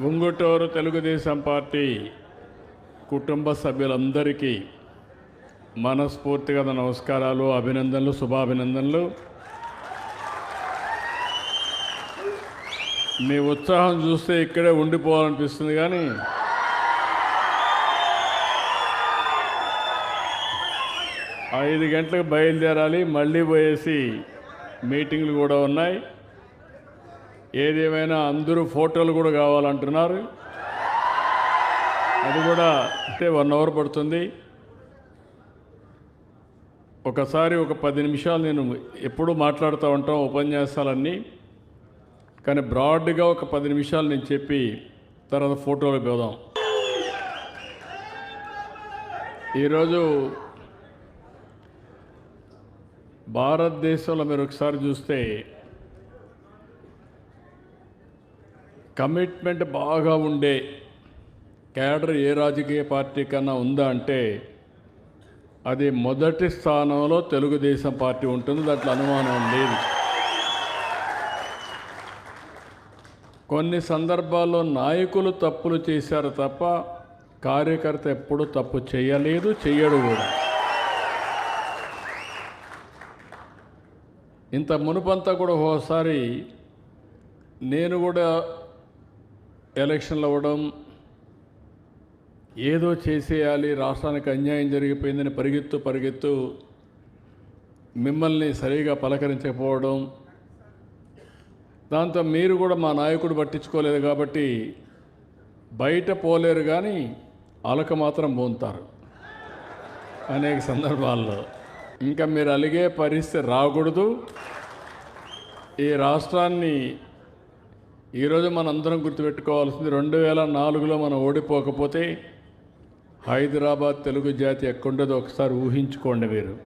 Unguturu Telugu Desam party కుటుంబ సభ్యులందరికీ మనస్ఫూర్తిగా నమస్కారాలు, అభినందనలు, శుభాభినందనలు. మీ ఉత్సాహం చూస్తే ఇక్కడే ఉండిపోవాలనిపిస్తుంది, కానీ ఐదు గంటలకు బయలుదేరాలి. మళ్ళీ పోయేసి మీటింగ్లు కూడా ఉన్నాయి. ఏదేమైనా అందరూ ఫోటోలు కూడా కావాలంటున్నారు. అది కూడా అంటే 1 అవర్ పడుతుంది. ఒకసారి ఒక 10 నిమిషాలు నేను ఎప్పుడూ మాట్లాడుతూ ఉంటాం ఉపన్యాసాలన్నీ, కానీ బ్రాడ్గా ఒక 10 నిమిషాలు నేను చెప్పి తర్వాత ఫోటోలు పోదాం. ఈరోజు భారతదేశంలో మీరు ఒకసారి చూస్తే కమిట్మెంట్ బాగా ఉండే క్యాడర్ ఏ రాజకీయ పార్టీ కన్నా ఉందా అంటే అది మొదటి స్థానంలో తెలుగుదేశం పార్టీ ఉంటుంది. దాంట్లో అనుమానం లేదు. కొన్ని సందర్భాల్లో నాయకులు తప్పులు చేశారు తప్ప కార్యకర్త ఎప్పుడూ తప్పు చేయలేదు, చెయ్యడు కూడా. ఇంత మునుపంతా కూడా ఒకసారి నేను కూడా ఎలక్షన్లు అవ్వడం, ఏదో చేసేయాలి, రాష్ట్రానికి అన్యాయం జరిగిపోయిందని పరిగెత్తు మిమ్మల్ని సరిగా పలకరించకపోవడం, దాంతో మీరు కూడా మా నాయకుడు పట్టించుకోలేదు కాబట్టి బయట పోలేరు కానీ అలక మాత్రం పోతారు అనేక సందర్భాల్లో. ఇంకా మీరు అలిగే పరిస్థితి రాకూడదు. ఈ రాష్ట్రాన్ని ఈరోజు మనందరం గుర్తుపెట్టుకోవాల్సింది, 2004లో మనం ఓడిపోకపోతే హైదరాబాద్ తెలుగు జాతి ఎక్కడుండదో ఒకసారి ఊహించుకోండి మీరు.